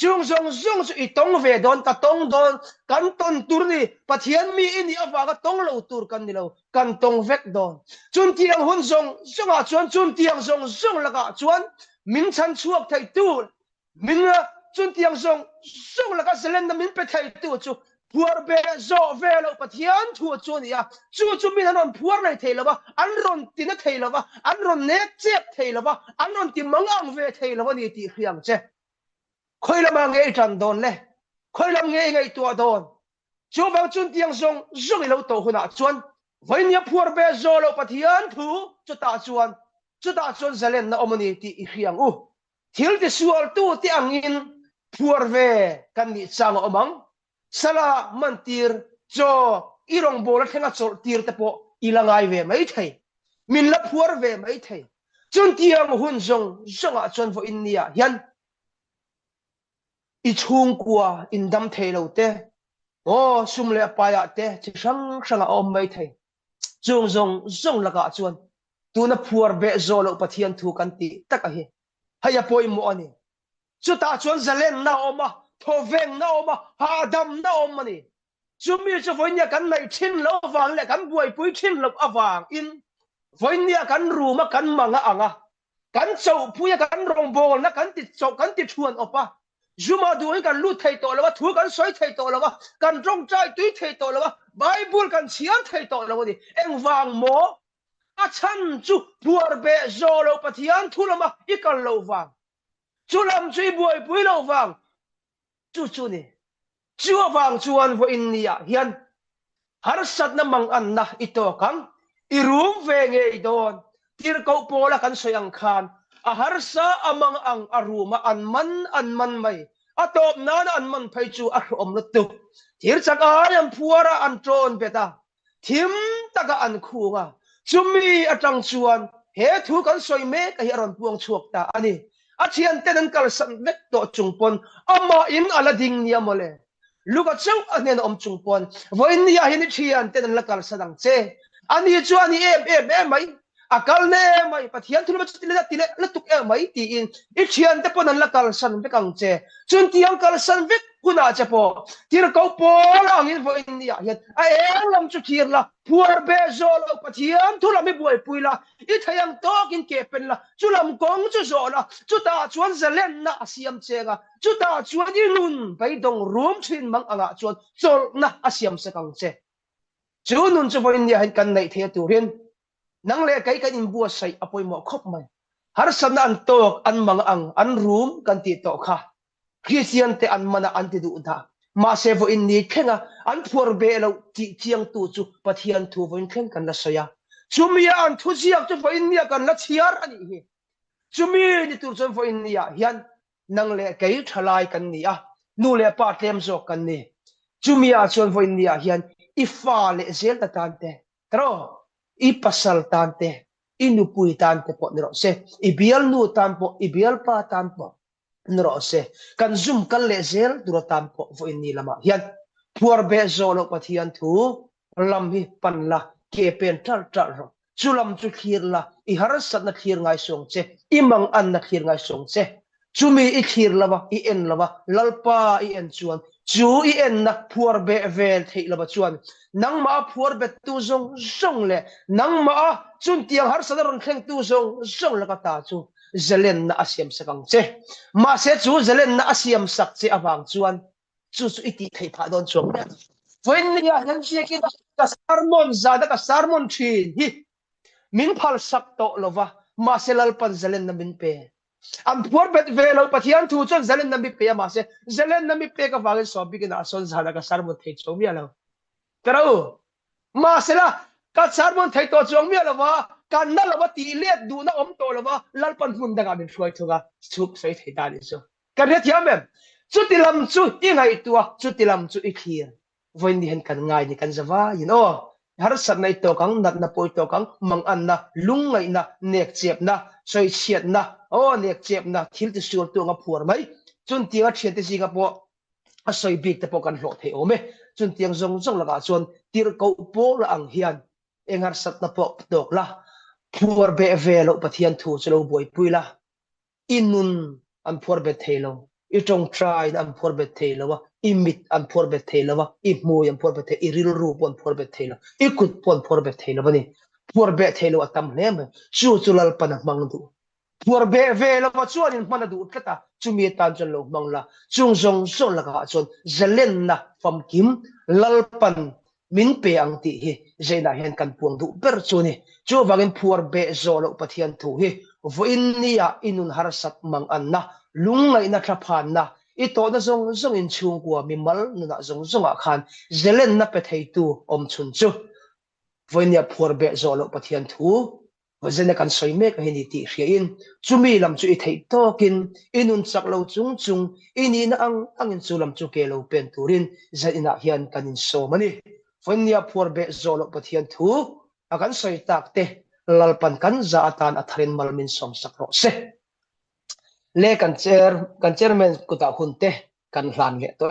chung zong chu itong ve don ka tong don kan ton tur ni pathian mi ini awa ka tong lo tur kan ni lo kan tong vek don chun tiang hun zong a chuan chun tiang zong la ka chuan min chan chuak thai tu min chun tiang zong la ka selen na min pe thai tu chu phuar be zo ve lo pathian thu chu ni ya chu min anon phuar lai thei lo ba an ron ti na thei lo ba an ron nek chep thei lo ba an ron ti mangang ve thei lo ba ni ti khiang che khoi lam nge tran don le khoi lam nge ngai tu don chu bang chun tiang zong lo to huna chuan voi nia phuar be zo lo pathian thu chu ta chuan zalen na omani ti khiang u thil ti sual tu ti angin phuar ve kan ni chang omang sala mantir cho irong bola thenga chol tir te po ilangai ve mai thei min la phuar ve mai thei chun tiang hun zong a chon vo in nia hian I chung kwa in dam thei lo te o sum le pa ya te chi sang a om mai thei chung zong laka chuan tu na phuar be zo lo pathian thu kan ti taka hi haya poi mo ani chu ta chuan zalen na oma thoveng na oma ha dam na oma ni chumi chu voinya kan nei thin lo wang le kan buai pui thin lo awang in voinya kan ruma kan manga anga kan chau puya kan rong bol na kan ti chau kan ti thuan opa zuma du kan lu thei to lawa thu kan soi thei to lawa kan rong chai tui thei to lawa bible kan chian thei to lawa ni eng wang mo a chan chu puar be zo lo pathian thu lama ikal lo wang chu lam chui buai pui lo wang chu ni chu wang chuan vo in nia hian har sat na mang an na ito kang irum ve nge don tir ko pola kan soyang khan a har sa amang ang aruma an man mai atop nan an man phai chu a om lo tu tir chaka yam phuara an tron beta thim taka an khunga chumi atang chuan he thu kan soi me ka hi ron puang chuak ta ani a thian ten kal san vek to chungpon ama in alading nia mole luka chau anen om chungpon voin nia hin thian ten lakal sadang che ani chu ani em mai akal ne mai pathian thulma tile la tuk mai ti in I thian te pon an lakal san vekang che chun tiang kal san vek kuna che po tir ko po lang in voin nia hian a lam chu thir la puar be zo lo pathian thula mi buai puila I thayang tok in ke pen la chulam kong chu zo la chu ta chuan zalen na asiam chenga chu ta chuan I nun bai dong room thin mang anga chuan chol na asiam sakang che chu nun chu voin nia han kan nei the turin nang le kai kan in bua sai apoi mo khop mai har sana an tok an mang ang an room kan ti to kha Christian te an mana an ti du da ma se vo in ni khenga an phur be lo ti chiang tu chu pathian thu vo in khen kan la soya chumia an thu chiak chu vo in nia kan la chiar ani hi chumi ni tu chu vo in nia hian nang le kai thalai kan ni a nu le pa tlem zo kan ni chumia chon vo in nia hian I fa le zel ta tan te tro I pasal tante inupui tante po niro se ibial nu tampo ibial pa tampo niro se kan zoom kan lezel duro tampo vo inni lama hian puar be zolo pathian thu lam hi panla ke pen tar ro chulam chu khir la I har sat na khir ngai song che imang an na khir ngai song che chumi I khir lawa I en lawa lalpa I en chuan chu I en na puar be vel thei lawa chuan nang ma phuar bet tu zong le nang ma chun tiang har sadaron khleng tu zong la ka ta chu zelen na asiam sakang che ma se chu zelen na asiam sak che awang chuan chu iti thei pha don chuang ne voin ya han che ki ka sarmon zada ka sarmon thin hi min phal sak to lova ma se lal pan zelen na min pe am phuar bet velo pathian thu chon zelen na mi pe ma se zelen na mi pe ka wangin so bi na son zada ka sarmon thei chomi ala Pero masela ka sarmon thai to chong mi lawa kan na lawa ti let du na om to lawa lalpan mun daga min shoi thuga chup sai thai ta ni so kan he thiam mem chu tilam chu I ngai tua chu tilam chu I khir voin ni hen kan ngai ni kan zawa you know har sat nai to kang nat na poi to kang mang an na lung ngai na nek chep na soi chiat na o nek chep na thil ti sur tu nga phur mai chun tinga thian ti singa po a soi big te po kan hlo the ome chun tiang zong la ka chuan tir ko po la ang hian engar sat na po tok la phur be velo pathian thu chlo boi puila inun an phur be thelo I tong try an phur be thelo wa I mit an phur be thelo wa I moi an phur be the I ril ru pon phur be thelo I kut pon phur be thelo bani phur be thelo atam hlem chu chulal pan mang du phur be velo wa chuan in mana du kata chumi tan chon lo mangla chung zong la ka chon zelen na fam kim lalpan min pe ang ti hi zeina hen kan puang du ber chuni chu wangin phur be zolo pathian thu hi voin nia inun har sat mang an na lungai na thaphan na I to na zong in chung kwa mi mal na zong a khan zelen na pe thei tu om chun chu voin nia phur be zolo pathian thu Vazena kan soi me ka hini ti hria in chumi lam chu I thei tokin inun chak lo chung ini na ang in chu lam chu ke lo pen turin zaina hian kan in so mani fonia phur be zolo pathian thu akan soi tak te lalpan kan za atan atharin malmin som sakro se le kan chairman kuta hunte kan hlan le to